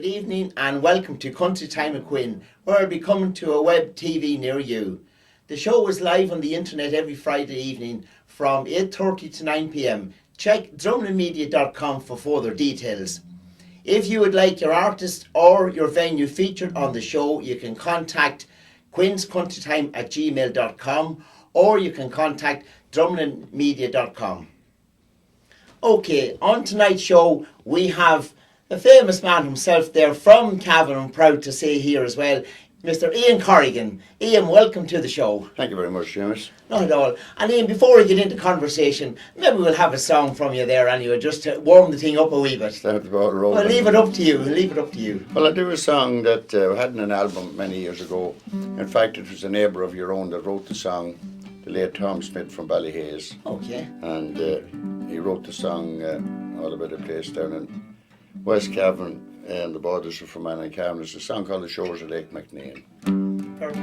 Good evening and welcome to Country Time with Quinn, where I'll be coming to a web TV near you. The show is live on the internet every Friday evening from 8:30 to 9 p.m. Check drumlinmedia.com for further details. If you would like your artist or your venue featured on the show, you can contact quinscountrytime@gmail.com or you can contact drumlinmedia.com. Okay, on tonight's show we have the famous man himself there from Cavan, I'm proud to say here as well, Mr. Aiden Corrigan. Ian, welcome to the show. Thank you very much, Seamus. Not at all. And Ian, before we get into conversation, maybe we'll have a song from you there anyway, just to warm the thing up a wee bit. Start the ball rolling. Well, leave it up to you. Leave it up to you. Well, I do a song that I had in an album many years ago. In fact, it was a neighbour of your own that wrote the song, the late Tom Smith from Ballyhaise. Okay. And he wrote the song all about a place down in West Cavan and the borders of Fermanagh and Cavan. It's a song called The Shores of Lake McNeil. Perfect.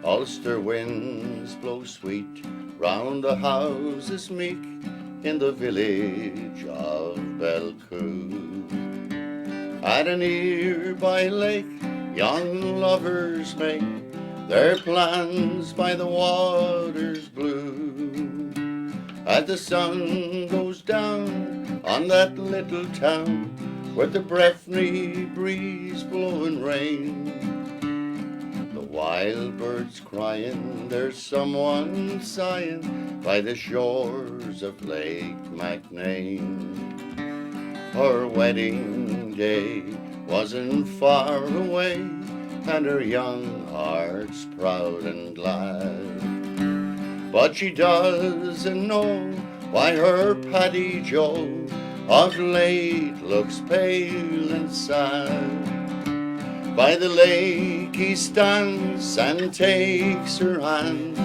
Ulster winds blow sweet round the houses meek in the village of Belcoo. At a nearby lake, young lovers make their plans by the water's blue. As the sun goes down on that little town with the Breffni breeze blowing rain, the wild birds crying, there's someone sighing by the shores of Lake McNeil. Her wedding day wasn't far away, and her young heart's proud and glad. But she doesn't know why her Paddy Joe of late looks pale and sad. By the lake he stands and takes her hand.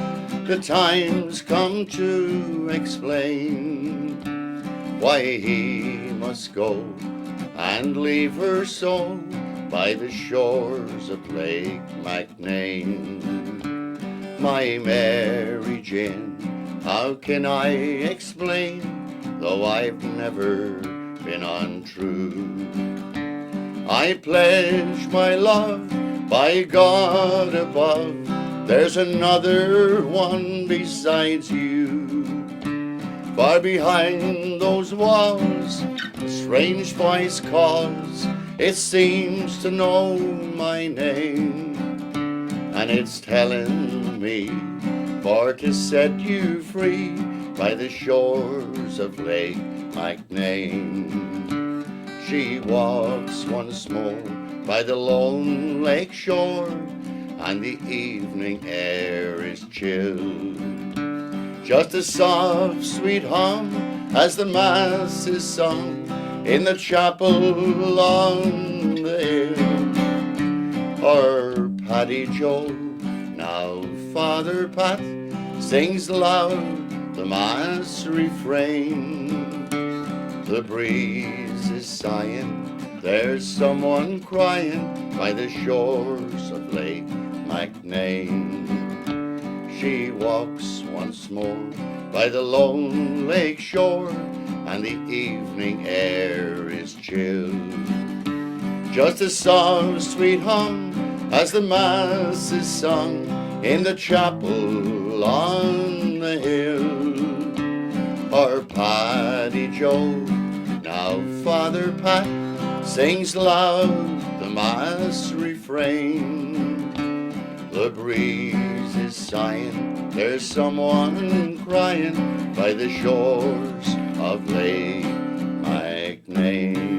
The time's come to explain why he must go and leave her so by the shores of Lake McNeil. My Mary Jane, how can I explain, though I've never been untrue? I pledge my love by God above, there's another one besides you. Far behind those walls, a strange voice calls, it seems to know my name, and it's telling me for to set you free by the shores of Lake McNeil. She walks once more by the lone lake shore, and the evening air is chill. Just a soft sweet hum as the mass is sung in the chapel on the hill. Or Paddy Joe, now Father Pat, sings loud the mass refrain. The breeze is sighing, there's someone crying by the shores of Lake McNeil. She walks once more by the lone lake shore, and the evening air is chill. Just a soft sweet hum as the mass is sung in the chapel on the hill. Or Paddy Joe, now Father Pat, sings loud the mass refrain. The breeze is sighing, there's someone crying by the shores of Lake McNeil.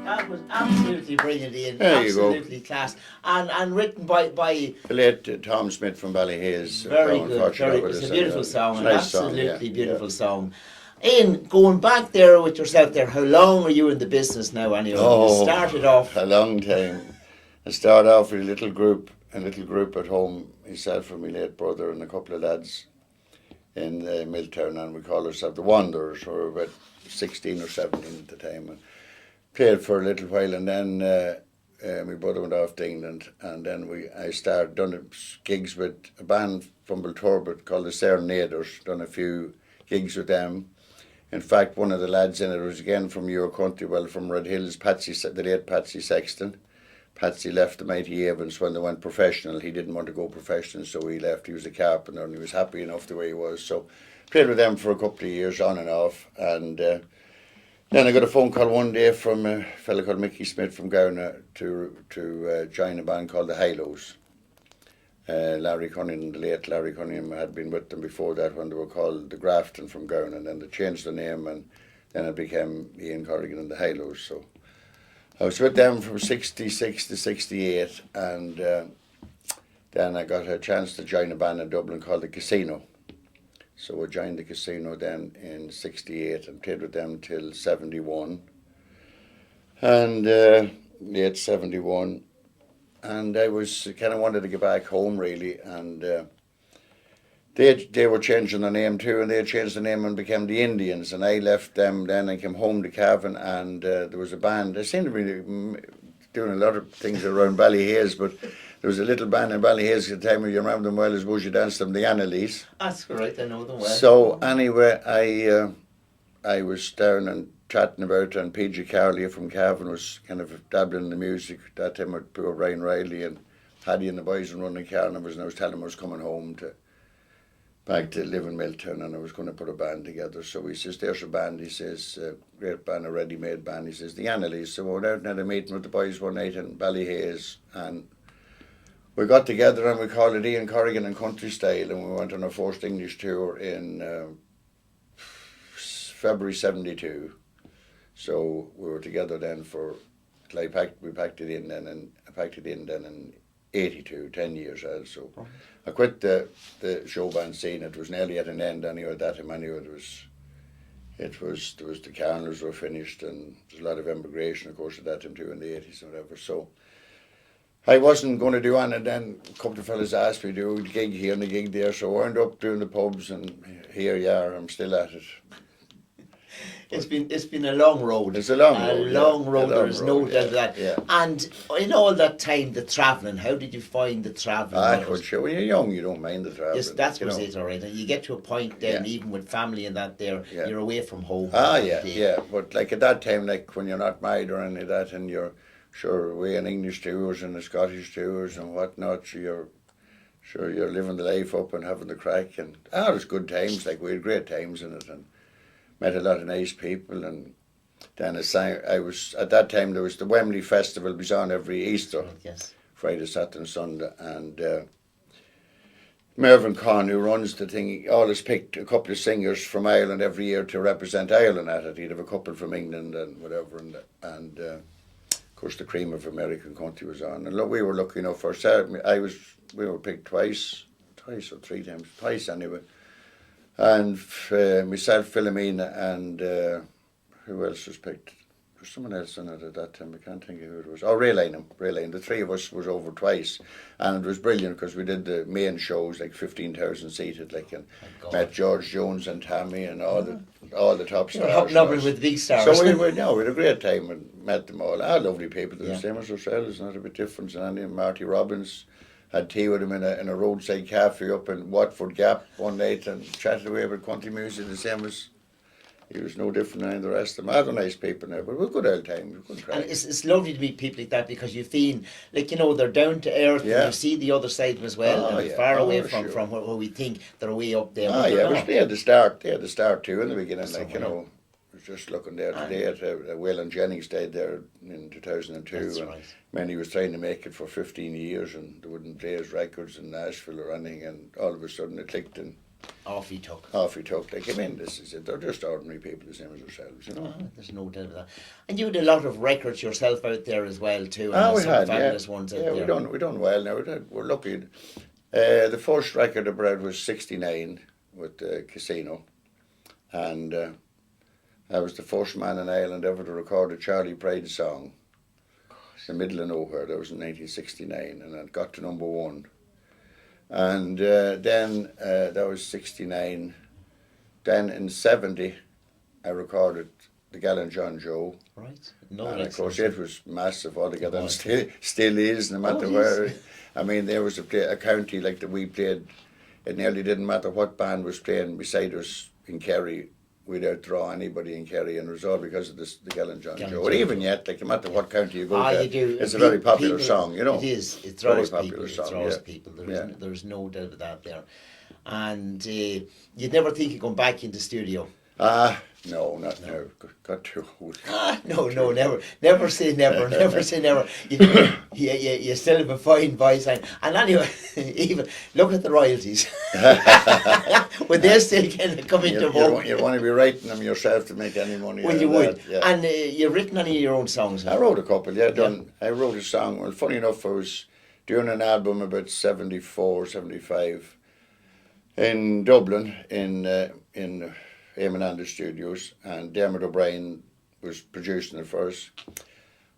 That was absolutely brilliant, Ian. There you go. Absolutely class. And written by The late Tom Smith from Ballyhaise. very good. It's a beautiful song, an nice absolutely beautiful song. Ian, going back there with yourself there, how long are you in the business now anyway? Oh, You started off a long time. I started off with a little group at home, myself and my late brother and a couple of lads in Milltown, and we called ourselves the Wanderers. We were about 16 or 17 at the time, and played for a little while, and then my brother went off to England, and then I started done gigs with a band from Belturbet called the Serenaders, done a few gigs with them. In fact, one of the lads in it was again from your country, well, from Red Hills, the late Patsy Sexton. Patsy left the Mighty Avons when they went professional. He didn't want to go professional, so he left. He was a carpenter and he was happy enough the way he was. So played with them for a couple of years on and off. And then I got a phone call one day from a fella called Mickey Smith from Gowna to join a band called the Hilos. Larry Cunningham, the late Larry Cunningham, had been with them before that when they were called the Grafton from Gowna, and then they changed the name, and then it became Aiden Corrigan and the Hilos. So I was with them from 66 to 68, and then I got a chance to join a band in Dublin called the Casino. So I joined the Casino then in 68 and played with them till 71, and late 71. And I was kind of wanted to get back home really, and they were changing the name too, and they changed the name and became the Indians, and I left them then and came home to Cavan, and there was a band. They seemed to be doing a lot of things around Ballyhaise, but there was a little band in Ballyhaise at the time, you remember them well as Bougie Dance them, the Annalise. That's correct, I know them well. So anyway, I was down and chatting about it, and PG Carley from Cavan was kind of dabbling in the music that time with poor Ryan Riley and Paddy and the boys and running car numbers, and I was telling him I was coming home back to live in Milltown, and I was going to put a band together. So he says, there's a band, he says, great band, a ready-made band, he says, the Annalise. So we went out and had a meeting with the boys one night in Ballyhaise, and we got together and we called it Ian Corrigan and Country Style, and we went on our first English tour in February 72. So we were together then we packed it in then, and I packed it in then in 82, 10 years old. So I quit the show band scene. It was nearly at an end anyway at that time. Anyway, there was the carnivals were finished, and there was a lot of emigration, of course, at that time too in the 80s and whatever. So I wasn't going to do anything. Then a couple of fellas asked me to do a gig here and a gig there, so I ended up doing the pubs, and here you are. I'm still at it. It's been a long road. It's a long road. There's no doubt of that. Yeah. And in all that time, the travelling, how did you find the travelling? When you're young, you don't mind the travelling. Yes, that's what's it, all right. And you get to a point then, even with family and that there, you're away from home. Yeah. But like at that time, like when you're not married or any of that, and you're sure away on English tours and the Scottish tours and whatnot, so you're living the life up and having the crack, and it was good times. Like we had great times in it, and met a lot of nice people. And then I was at that time, there was the Wembley Festival was on every Easter, Friday, Saturday and Sunday, and Mervyn Conn, who runs the thing, always picked a couple of singers from Ireland every year to represent Ireland at it. He'd have a couple from England and whatever, and of course the cream of American country was on. And look, we were lucky enough for we were picked twice or three times, twice anyway. And myself, Philomena, and who else was picked? There was someone else in it at that time. I can't think of who it was. Oh, Ray Lane. The three of us was over twice, and it was brilliant because we did the main shows, like 15,000 seated, like, and met George Jones and Tammy and all the top stars. Hobnobbing with big stars. So we had a great time and met them all. Lovely people. They're the same as ourselves, not a bit different. And Marty Robbins. Had tea with him in a roadside cafe up in Watford Gap one night and chatted away about country music, the same as he was no different than the rest of them. Other nice people now, but it was a good old time. And it's lovely to meet people like that, because you feel like, they're down to earth, and you see the other side of them as well, and far away from where we think they're way up there. They had the start too in the beginning, I was just looking there today at Waylon Jennings stayed there in 2002. That's and right. Man, he was trying to make it for 15 years, and they wouldn't play his records in Nashville or anything, and all of a sudden it clicked, and off he took. Like, this is it. They're just ordinary people, the same as ourselves, There's no doubt of that. And you did a lot of records yourself out there as well too. And we had fabulous ones out there. we done well now. We're lucky. The first record I bred was 69 with Casino, and I was the first man in Ireland ever to record a Charlie Pride song. In the middle of nowhere. That was in 1969, and it got to number one. And then that was 69. Then in 70, I recorded The Gallant John Joe. Right. And of course it was massive altogether, and still is, no matter where. I mean, there was a county like that we played. It nearly didn't matter what band was playing beside us in Kerry. we'd outdraw anybody in Kerry, and it was all because of the Gellin John Gellin Joe. John And even Joe. yet, like no matter what county you go to, You do. it's a very popular song, you know. It is. It Very draws popular people. It song, draws yeah. people. Yeah. There's no doubt of that there. And you'd never think of going back in the studio. No, not now. Got too old. No, never say never, never say never. You still have a fine voice, and anyway, even look at the royalties. Would they still kind of come into vogue? You want to be writing them yourself to make any money. Well, out you of would. that, yeah. And you've written any of your own songs? I wrote a couple, yeah. I wrote a song. Well, funny enough, I was doing an album about 74, 75 in Dublin in Eamon Anders Studios, and Dermot O'Brien was producing it first.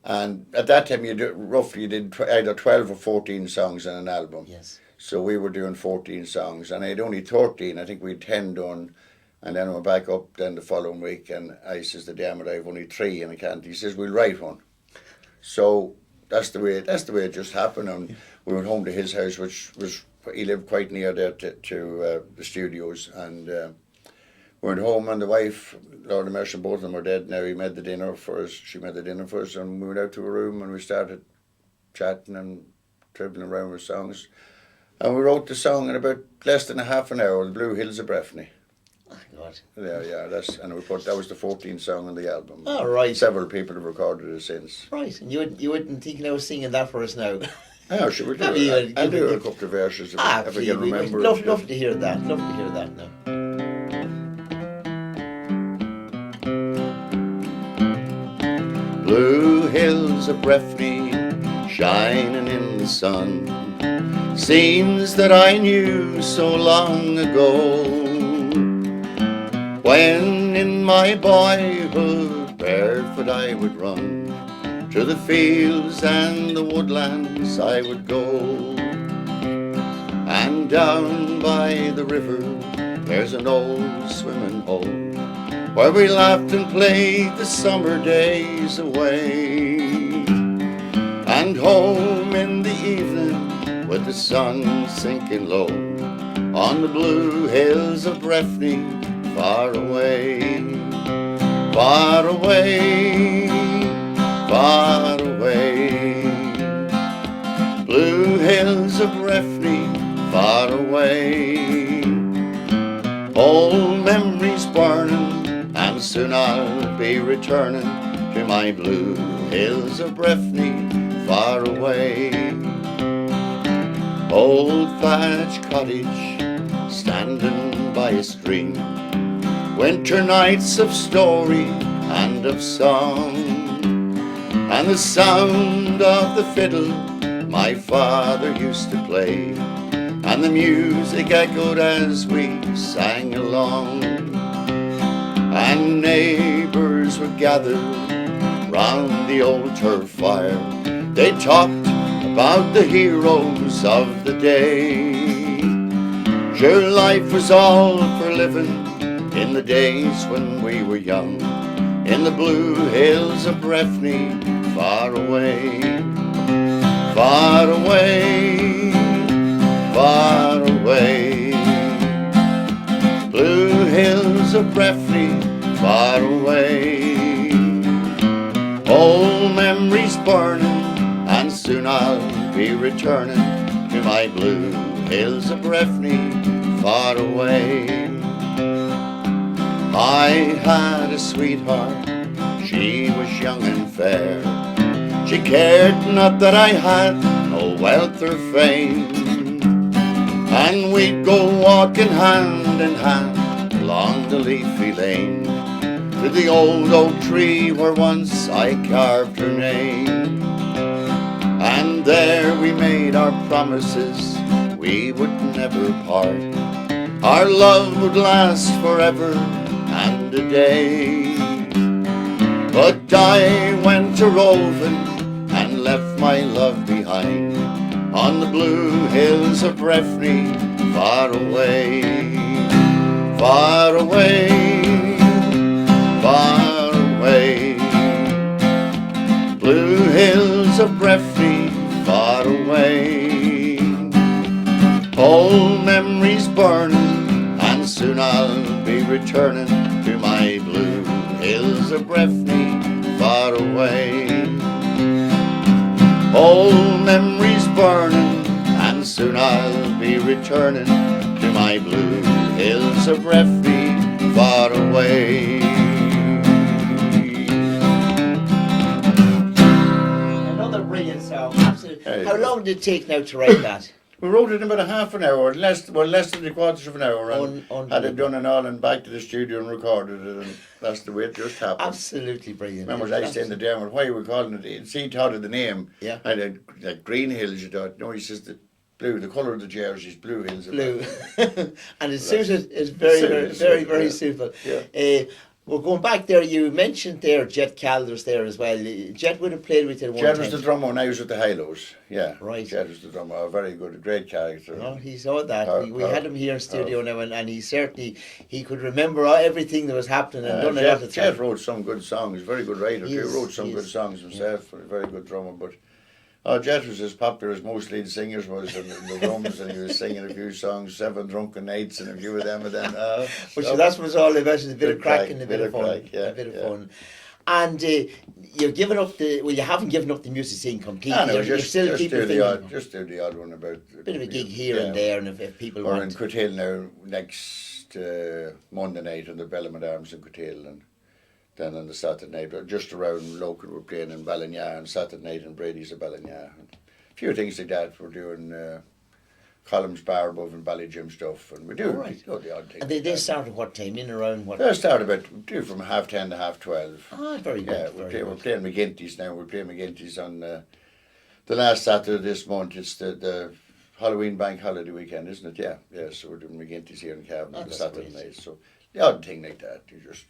And at that time, you did either 12 or 14 songs in an album. Yes. So we were doing 14 songs, and I had only 13. I think we had 10 done, and then I went back up then the following week, and I says to Dermot, I have only 3, and I can't. He says, we'll write one. So that's the way it just happened, and we went home to his house, which was, he lived quite near there to the studios, and we went home, and the wife, Lord of mercy, both of them are dead now. He made the dinner for us. She made the dinner for us, and we went out to a room, and we started chatting and dribbling around with songs. And we wrote the song in about less than a half an hour, The Blue Hills of Breffni. Oh, God. Yeah, that was the 14th song on the album. Oh, right. Several people have recorded it since. Right, and you wouldn't think I was singing that for us now? Oh, should we do Maybe it? I'll do a couple of verses if I can remember. Love to hear that. Love to hear that now. Blue hills of Breffni, shining in the sun, seems that I knew so long ago, when in my boyhood barefoot I would run, to the fields and the woodlands I would go, and down by the river there's an old swimming hole, where we laughed and played the summer days away. And home in the evening with the sun sinking low, on the blue hills of Breffni, far away, far away, far away. Blue hills of Breffni, far away. Old memories burning, and soon I'll be returning to my blue hills of Breffni, far away. Old thatch cottage, standing by a stream, winter nights of story and of song, and the sound of the fiddle my father used to play, and the music echoed as we sang along. And neighbours would gather round the old turf fire. They talked about the heroes of the day. Sure, life was all for living in the days when we were young, in the blue hills of Breffni, far away, far away, far away. Blue hills of Breffni, far away. Old memories burning, and soon I'll be returning to my blue hills of Breffni, far away. I had a sweetheart, she was young and fair. She cared not that I had no wealth or fame, and we'd go walking hand in hand along the leafy lane, to the old oak tree where once I carved her name. And there we made our promises, we would never part. Our love would last forever and a day. But I went to roving and left my love behind, on the blue hills of Breffni, far away, far away, far away. Blue hills of Breffni, far away. Old memories burning, and soon I'll be returning to my hills of Breffni far away. Old memories burning, and soon I'll be returning to my blue hills of Breffni far away. Another brilliant song, absolutely. How long did it take now to write that? We wrote it in about a half an hour, less than 3/4 of an hour, and had it done and all, and back to the studio and recorded it, and that's the way it just happened. Absolutely brilliant. Remember, I stayed in the Dermot, why are we calling it? See, he thought of the name. Yeah. And like Green Hills, you thought. No, he says the blue, the colour of the jersey is Blue Hills. Blue. And it suited, it's very suitable. Yeah. We're going back there. You mentioned there Jet Calders there as well. Jet would have played with you at one Jet time. was the drummer when I was at the Highlows. Yeah. Right. Jet was the drummer. A very good, great character. Oh, he saw that. We had him here in studio now, and he certainly he could remember everything that was happening and done a lot of time. Jet wrote some good songs. Very good writer too. Wrote some good songs himself. Yeah. A very good drummer, but. Jet was as popular as most lead singers was in the drums, and he was singing a few songs, 7 Drunken Nights, and a few of them, and then. But that's what it's all about: is a bit of crack and a bit of fun, a bit of fun. And you've given up you haven't given up the music scene completely. No, you're still keeping do the odd one about. A bit of a gig here and there, and if people or want. Or in Coothill now next Monday night in the Bellamont Arms in Coothill, and then on the Saturday night, just around local, we're playing in Ballinya, and Saturday night in Brady's of Ballinya. A few things like that. We're doing Columns Bar above and Ballygym stuff, and we do the odd thing. And they start at what time? In around what? They start about from 10:30 to 12:30. Ah, very good. Yeah, we're playing McGinty's now. We're playing McGinty's on the last Saturday this month. It's the Halloween bank holiday weekend, isn't it? Yeah. So we're doing McGinty's here in Cavan on the Saturday night. So the odd thing like that, you just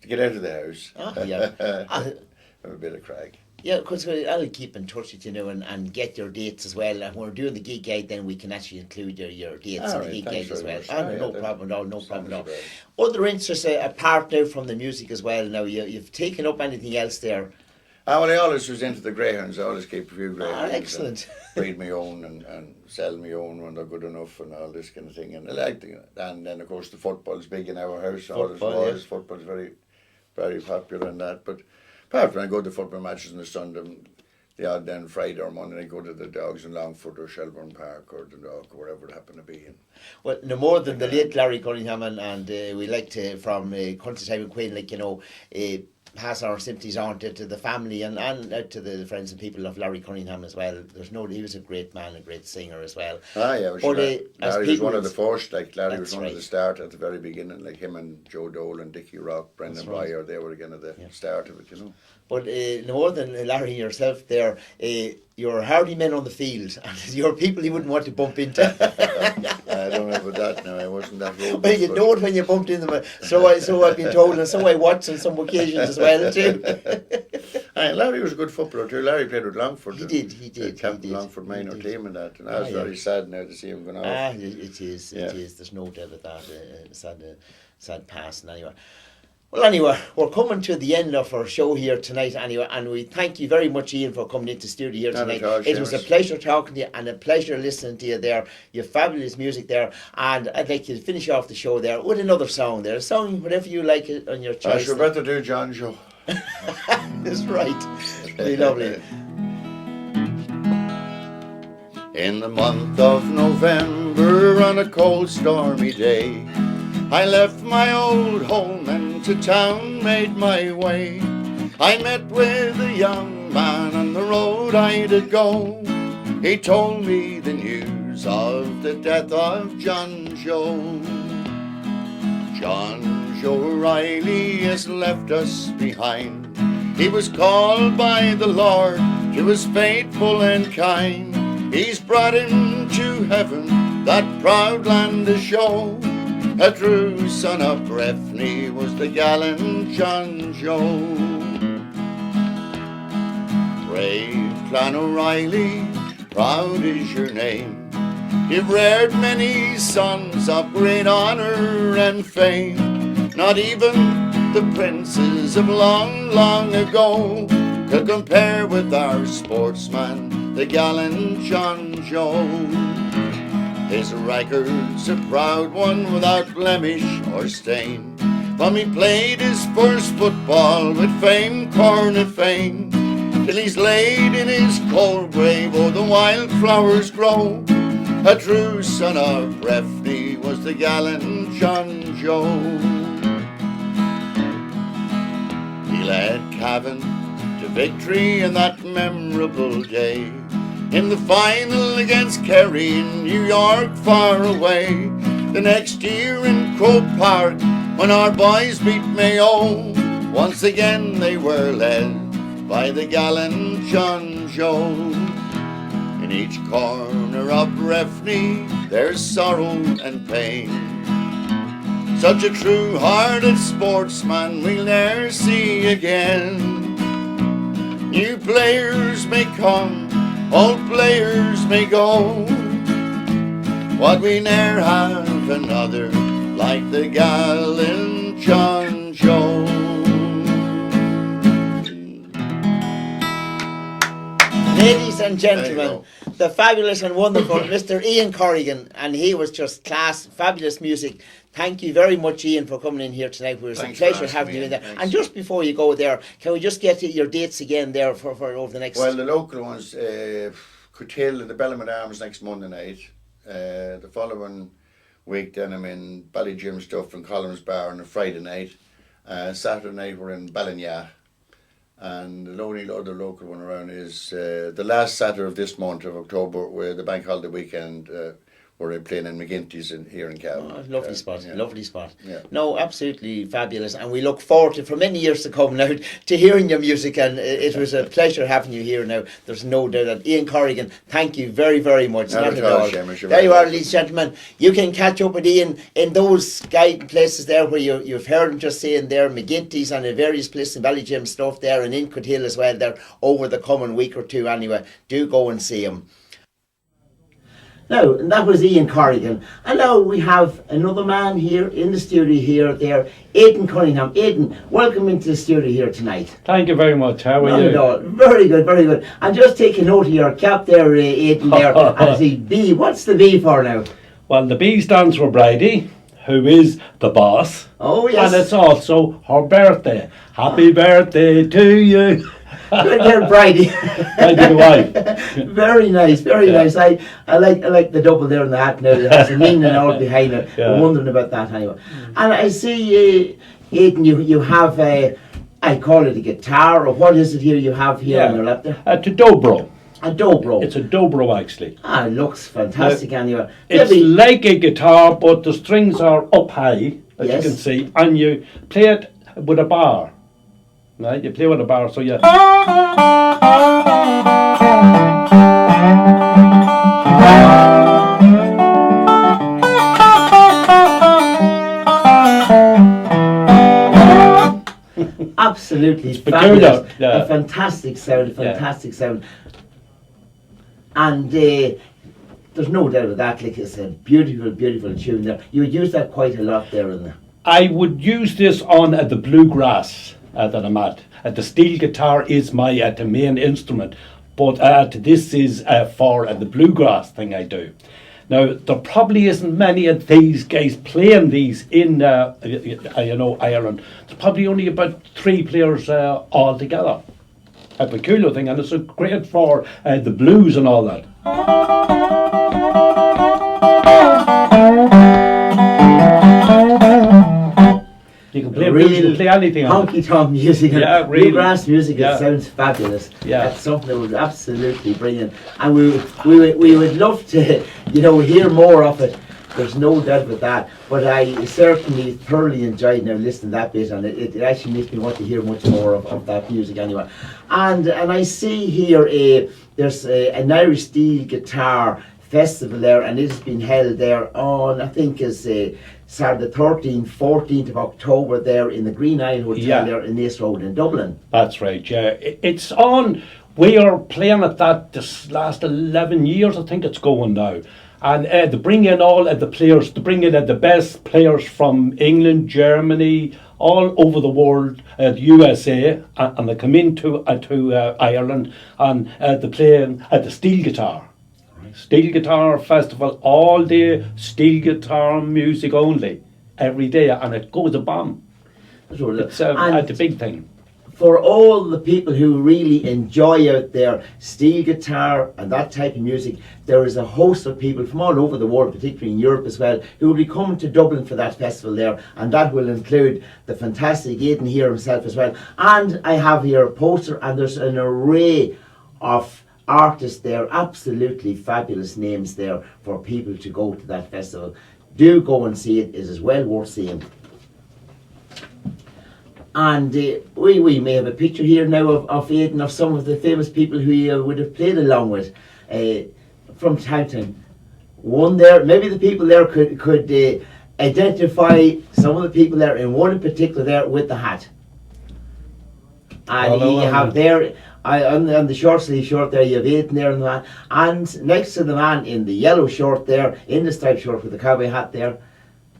to get out of the house. Have a bit of crack. Yeah, because I'll keep in touch with you now and get your dates as well. And when we're doing the gig guide, then we can actually include your dates in the gig guide as well. No problem at all. Other interests apart now from the music as well. Now you've taken up anything else there? Well, I always was into the greyhounds. I always keep a few greyhounds. Excellent. Breed my own and sell my own when they're good enough and all this kind of thing. And I like it. And then of course the football's big in our house. Football's very, very popular in that. But apart from I go to football matches on the Sunday, the odd then Friday or Monday I go to the Dogs in Longford or Shelburne Park or the Dog or wherever it happened to be. Well, no more than the late Larry Cunningham, and we like to, from Country Time and Quinn, pass our sympathies on to the family and to the friends and people of Larry Cunningham as well. He was a great man, a great singer as well. Larry was one of the first, Larry was one of the start at the very beginning, like him and Joe Dole and Dickie Rock, Brendan Boyer, they were again at the start of it, But no more than Larry yourself there, you're hardy men on the field, and you're people you wouldn't want to bump into. I don't know about that now, I wasn't that robust. Well, you know it when you bumped into them, so I've been told, and so I watched on some occasions as well too. Larry was a good footballer too. Larry played with Longford. He did. Captain Longford minor team and that, and I was very sad now to see him going off. It is. There's no doubt about that. Sad passing anyway. Well, anyway, we're coming to the end of our show here tonight anyway, and we thank you very much, Ian, for coming into the studio here tonight. It was a pleasure talking to you and a pleasure listening to you there. You have fabulous music there, and I'd like you to finish off the show there with another song there. A song, whatever you like on your choice. I should better do John Joe. That's right. Very lovely. In the month of November, on a cold stormy day, I left my old home and to town made my way. I met with a young man on the road I did go. He told me the news of the death of John Joe. John Joe Riley has left us behind. He was called by the Lord, he was faithful and kind. He's brought him to heaven, that proud land to show. A true son of Breffni was the gallant John Joe. Brave Clan O'Reilly, proud is your name. You've reared many sons of great honour and fame. Not even the princes of long ago could compare with our sportsman, the gallant John Joe. His record's a proud one without blemish or stain. from he played his first football with famed Corrigan, till he's laid in his cold grave, oh, the wildflowers grow. A true son of Breffni was the gallant John Joe. He led Cavan to victory in that memorable day, in the final against Kerry in New York far away. The next year in Croke Park, when our boys beat Mayo, once again they were led by the gallant John Joe. In each corner of Breffni there's sorrow and pain. Such a true-hearted sportsman we'll ne'er see again. New players may come, old players may go, but we ne'er have another like the gallant John Joe. Ladies and gentlemen, the fabulous and wonderful Mr. Aiden Corrigan, and he was just class, fabulous music. Thank you very much, Ian, for coming in here tonight. It was a pleasure having you in there. Thanks. And just before you go there, can we just get your dates again there for over the next... Well, the local ones, Curtail at the Bellamont Arms next Monday night. The following week then I'm in Ballyjim Stuff and Collins Bar on a Friday night. Saturday night we're in Ballinya. And the only other local one around is the last Saturday of this month of October, where the bank holiday weekend, we're playing in McGinty's here in Cavan. Oh, lovely spot, yeah. lovely spot. Yeah. No, absolutely fabulous, and we look forward to, for many years to come now, to hearing your music, and it was a pleasure having you here now. There's no doubt that. Aiden Corrigan, thank you very, very much. Not at all, Seamus, there you are, ladies and gentlemen. You can catch up with Ian in those guiding places there where you've heard him just saying there, McGinty's and in various places in Ballyjim Stuff there, and in Coothill as well there over the coming week or two anyway. Do go and see him. Now, and that was Aiden Corrigan. And now we have another man here in the studio here, there, Aiden Cunningham. Aiden, welcome into the studio here tonight. Thank you very much. How are Not you? at all. Very good, very good. And just take a note of your cap there, Aiden, there. And the B, what's the B for now? Well, the B stands for Brady, who is the boss. Oh, yes. And it's also her birthday. Happy birthday to you. Good there, Brady. Thank you, wife. Very nice, very nice. I like the double there in the hat now. It has a meaning out behind it. Yeah. I'm wondering about that anyway. And I see, Aiden, you have I call it a guitar, or what is it here you have here on your lap there? To dobro. A dobro. It's a dobro, actually. Ah, it looks fantastic anyway. It's like a guitar, but the strings are up high, as you can see, and you play it with a bar. Right? You play with a bar, so you... Absolutely peculiar. fabulous. Yeah. A fantastic sound, sound. And there's no doubt of that. Like I said, beautiful, beautiful tune there. You would use that quite a lot there in there. I would use this on the bluegrass that I'm at. The steel guitar is my the main instrument, but this is for the bluegrass thing I do. Now, there probably isn't many of these guys playing these in Ireland. There's probably only about 3 players all together. A peculiar thing, and it's great for the blues and all that. You can play blues, you can play anything. Honky-tonk music, yeah, really. Bluegrass music. It sounds fabulous. Yeah, that's something that was absolutely brilliant, and we would love to, hear more of it. There's no doubt about that. But I certainly thoroughly enjoyed now listening to that bit, and it actually makes me want to hear much more of that music anyway. And I see here there's an Irish steel guitar festival there, and it has been held there on, I think, is Saturday 13th, 14th of October there in the Green Isle Hotel there in Naas Road in Dublin. That's right, yeah. It's on, we are playing at that this last 11 years, I think it's going now. And they bring in all of the players, they bring in the best players from England, Germany, all over the world, the USA, and they come into Ireland, and they play the steel guitar. Steel guitar festival, all day, steel guitar music only, every day, and it goes a bomb. It's And the big thing. for all the people who really enjoy out there steel guitar and that type of music, there is a host of people from all over the world, particularly in Europe as well, who will be coming to Dublin for that festival there, and that will include the fantastic Aidan here himself as well. And I have here a poster, and there's an array of artists there, absolutely fabulous names there for people to go to that festival. Do go and see it. It is well worth seeing. And we may have a picture here now of Aidan, of some of the famous people who you would have played along with from time to time. One there, maybe the people there could identify some of the people there, in one in particular there with the hat. And you have there, on the short sleeve shirt there, you have Aidan there in the man. And next to the man in the yellow shirt there, in the striped shirt with the cowboy hat there,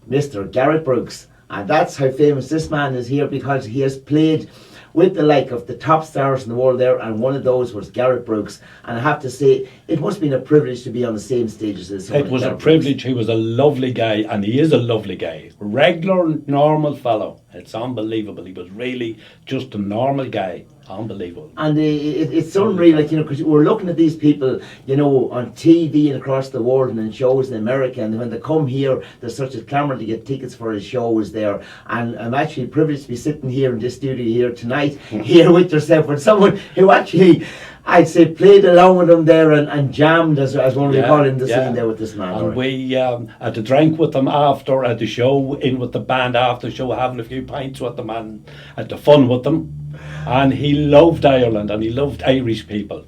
Mr. Garrett Brooks. And that's how famous this man is here, because he has played with the like of the top stars in the world there, and one of those was Garrett Brooks. And I have to say, it must have been a privilege to be on the same stage as this. It was a privilege. He was a lovely guy, and he is a lovely guy. Regular, normal fellow. It's unbelievable. He was really just a normal guy. Unbelievable. And it's unreal, like, you know, because we're looking at these people, you know, on TV and across the world and in shows in America, and when they come here, there's such a clamour to get tickets for his shows there. And I'm actually privileged to be sitting here in this studio here tonight, here with yourself, with someone who actually, I'd say, played along with him there and jammed, as one we call in the scene there with this man. And we had a drink with them after at the show, in with the band after the show, having a few pints with them and had the fun with them. And he loved Ireland, and he loved Irish people.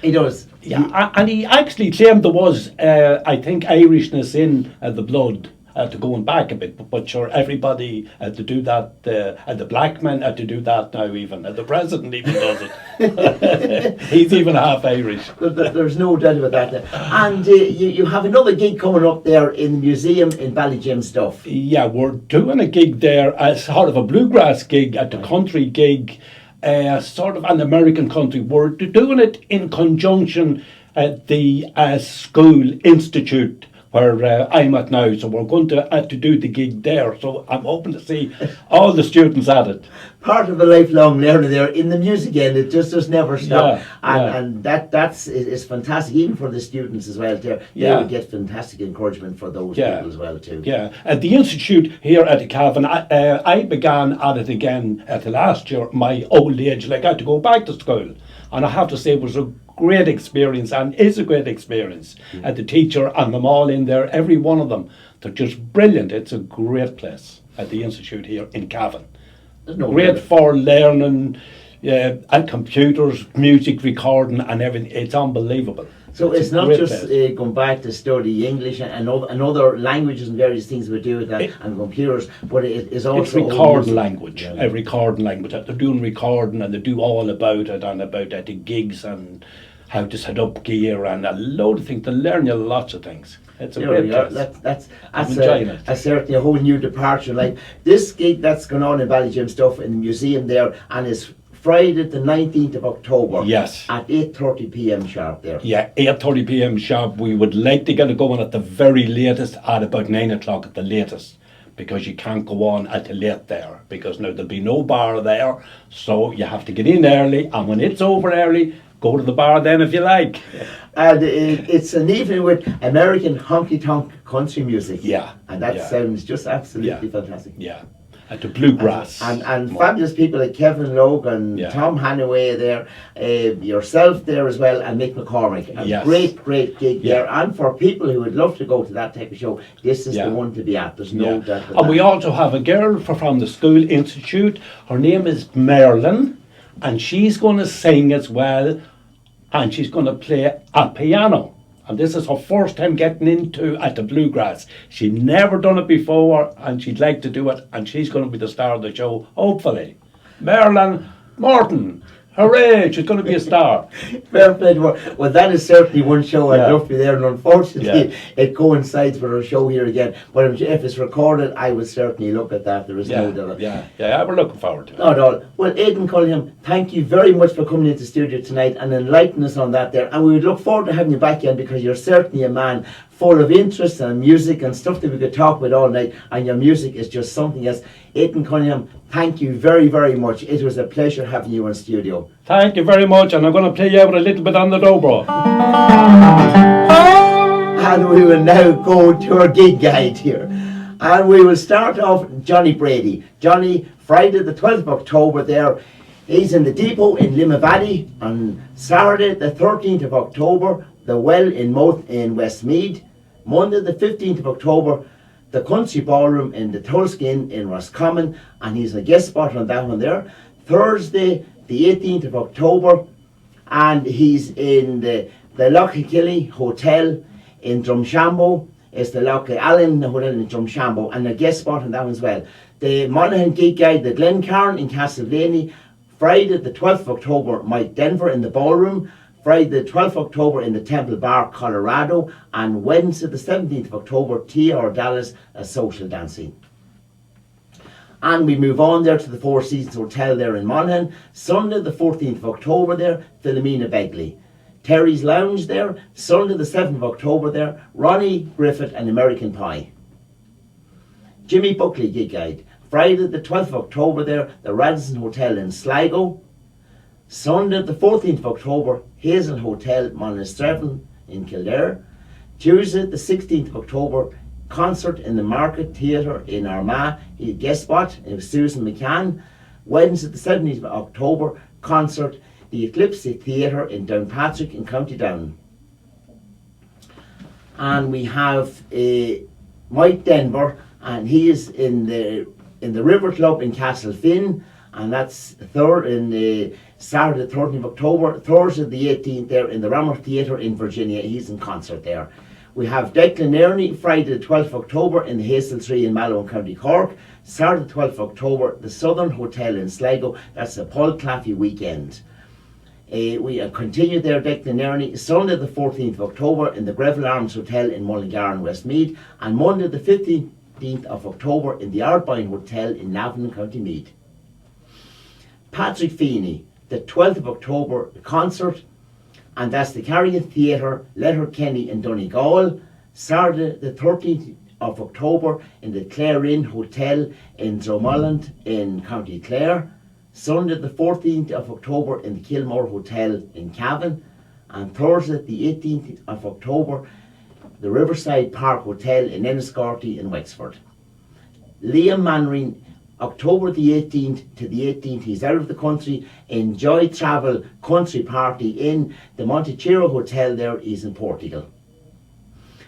He does. Yeah, and he actually claimed there was, I think, Irishness in the blood. To going back a bit, but sure, everybody had to do that, and the black men had to do that now even, and the president even does it. He's even half Irish. There's no doubt about that. And you have another gig coming up there in the museum in Ballygymstuff. Yeah, we're doing a gig there, as sort of a bluegrass gig, at the country gig, sort of an American country. We're doing it in conjunction at the school institute where I'm at now, so we're going to do the gig there. So I'm hoping to see all the students at it. Part of a lifelong learning there in the music end, it just never stop. Yeah, and that's fantastic, even for the students as well. They will get fantastic encouragement for those people as well too. Yeah, at the institute here at the Cavan, I began at it again at the last year, my old age, like I had to go back to school, and I have to say it was a great experience, and is a great experience. At the teacher and them all in there, every one of them, they're just brilliant. It's a great place at the institute here in Cavan. Great for learning, and computers, music recording and everything. It's unbelievable. So it's not just going back to study English and other languages and various things we do with that, and computers, but it is also... It's recording language, a recording language. They're doing recording, and they do all about it, and about the gigs and how to set up gear and a load of things. They learn you lots of things. It's a great place. That's certainly a whole new departure. Like this gig that's going on in Ballygymstuff in the museum there, and is Friday the 19th of October. Yes. At 8:30 p.m. sharp there. Yeah, 8:30 p.m. sharp. We would like to get it going at the very latest, at about 9 o'clock at the latest, because you can't go on at the late there, because now there'll be no bar there, so you have to get in early, and when it's over early, go to the bar then if you like. And it's an evening with American honky-tonk country music. Yeah. And that sounds just absolutely fantastic. Yeah. At the bluegrass. And fabulous people like Kevin Logan, Tom Hannaway there, yourself there as well, and Mick McCormick. A great gig there. And for people who would love to go to that type of show, this is the one to be at. There's no doubt about that. And we also have a girl from the school institute. Her name is Merlin, and she's going to sing as well, and she's going to play a piano. And this is her first time getting into at the bluegrass. She'd never done it before, and she'd like to do it, and she's going to be the star of the show, hopefully. Marilyn Morton. Hooray, she's going to be a star. Fair play to her. Well, that is certainly one show I'd love to be there, and unfortunately it coincides with our show here again. But if it's recorded, I would certainly look at that. There is no doubt. Yeah, we're looking forward to it. Not at all. Well, Aiden Cunningham, thank you very much for coming into the studio tonight and enlightening us on that there. And we would look forward to having you back again, because you're certainly a man full of interest and music and stuff that we could talk about all night, and your music is just something else. Aiden Cunningham, thank you very, very much. It was a pleasure having you in studio. Thank you very much, and I'm going to play you out a little bit on the dobro. And we will now go to our gig guide here. And we will start off Johnny Brady. Johnny, Friday the 12th of October there. He's in the depot in Limavady. On Saturday the 13th of October, the Well in Mouth in Westmeath. Monday the 15th of October, the Country Ballroom in the Tullskin in Roscommon. And he's a guest spot on that one there. Thursday the 18th of October, and he's in the Lochakilly Hotel in Drumshambo. It's the Loch Allen Hotel in Drumshambo, and a guest spot on that one as well. The Monaghan gig guide, the Glencairn in Castlevania. Friday the 12th of October, Mike Denver in the Ballroom. Friday the 12th of October in the Temple Bar, Colorado. And Wednesday the 17th of October, T.R. Dallas, a social dancing. And we move on there to the Four Seasons Hotel there in Monaghan. Sunday the 14th of October there, Philomena Begley. Terry's Lounge there, Sunday the 7th of October there, Ronnie Griffith and American Pie. Jimmy Buckley gig guide. Friday the 12th of October there, the Radisson Hotel in Sligo. Sunday the 14th of October, Hazel Hotel, Monasterevin in Kildare. Tuesday the 16th of October, concert in the Market Theatre in Armagh. He guest spot, it was Susan McCann. Wednesday the 17th of October, concert the Eclipse Theatre in Downpatrick in County Down. And we have Mike Denver, and he is in the River Club in Castlefin, and that's Saturday the 13th of October. Thursday the 18th there in the Rammer Theatre in Virginia. He's in concert there. We have Declan Ernie, Friday the 12th of October in the Hazel Tree in Mallow in County Cork. Saturday the 12th of October, the Southern Hotel in Sligo. That's a Paul Claffey weekend. We continue there, Declan Ernie. Sunday the 14th of October in the Greville Arms Hotel in Mullingar in Westmeath. And Monday the 15th of October in the Ardbine Hotel in Navan, County Meath. Patrick Feeney, the 12th of October concert, and that's the Carrion Theatre, Letterkenny in Donegal. Saturday the 13th of October in the Clare Inn Hotel in Dromulland in County Clare. Sunday the 14th of October in the Kilmore Hotel in Cavan. And Thursday the 18th of October, the Riverside Park Hotel in Enniscorthy in Wexford. Liam Mannering, October the 18th to the 18th, he's out of the country. Enjoy Travel Country Party in the Montechero Hotel there, he's in Portugal.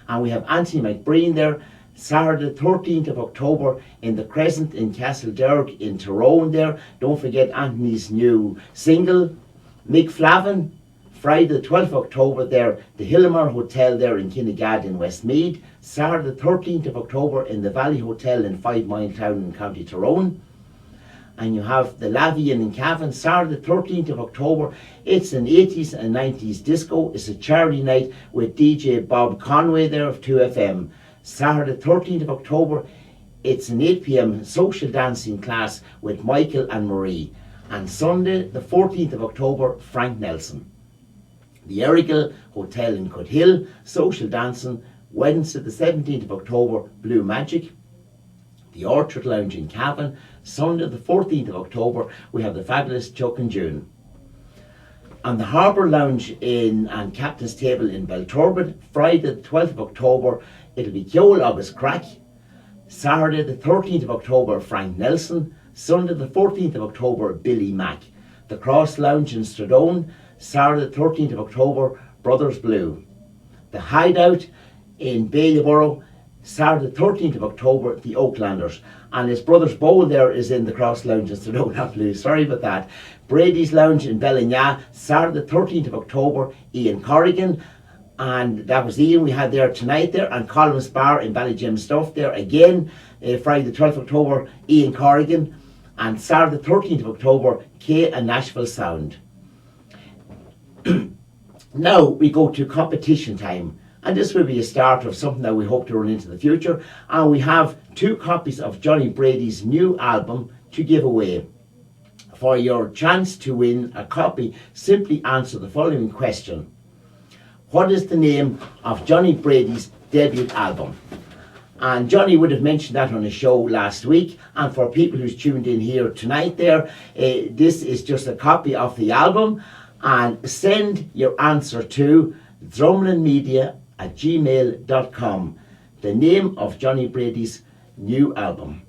And we have Anthony McBreen there, Saturday 13th of October in the Crescent in Castlederg in Tyrone there. Don't forget Anthony's new single, Mick Flavin. Friday the 12th of October there, the Hillamar Hotel there in Kinnegad in Westmeath. Saturday the 13th of October in the Valley Hotel in 5 Mile Town in County Tyrone. And you have the Lavian in Cavan, Saturday the 13th of October. It's an 80s and 90s disco. It's a charity night with DJ Bob Conway there of 2FM. Saturday the 13th of October, it's an 8 p.m. social dancing class with Michael and Marie. And Sunday the 14th of October, Frank Nelson. The Erigal Hotel in Cuthill, social dancing. Wednesday the 17th of October, Blue Magic. The Orchard Lounge in Cavan. Sunday the 14th of October, we have the fabulous Chuck and June. And the Harbour Lounge and Captain's Table in Belturbet. Friday the 12th of October, it'll be Joel August Crack. Saturday the 13th of October, Frank Nelson. Sunday the 14th of October, Billy Mack. The Cross Lounge in Stradone. Saturday the 13th of October, Brothers Blue. The Hideout in Baileyborough, Saturday the 13th of October, the Oaklanders. And his Brothers Bowl there is in the Cross Lounge in Stradone, not Blue, sorry about that. Brady's Lounge in Bellinagh, Saturday the 13th of October, Ian Corrigan. And that was Ian we had there tonight there. And Columns Bar in Ballyjim Stuff there again, Friday the 12th of October, Ian Corrigan. And Saturday the 13th of October, Kay and Nashville Sound. Now we go to competition time, and this will be a start of something that we hope to run into the future. And we have 2 copies of Johnny Brady's new album to give away. For your chance to win a copy, simply answer the following question. What is the name of Johnny Brady's debut album. And Johnny would have mentioned that on a show last week. And for people who's tuned in here tonight there, this is just a copy of the album. And send your answer to drumlinmedia@gmail.com, the name of Johnny Brady's new album.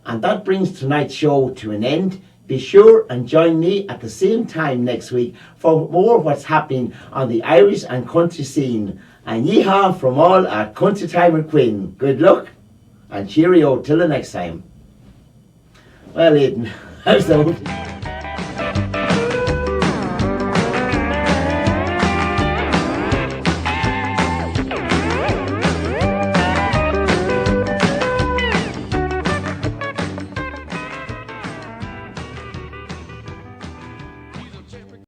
And that brings tonight's show to an end. Be sure and join me at the same time next week for more what's happening on the Irish and country scene. And yeehaw from all at Country Time with Quinn. Good luck and cheerio till the next time. Well, Aidan, how's that?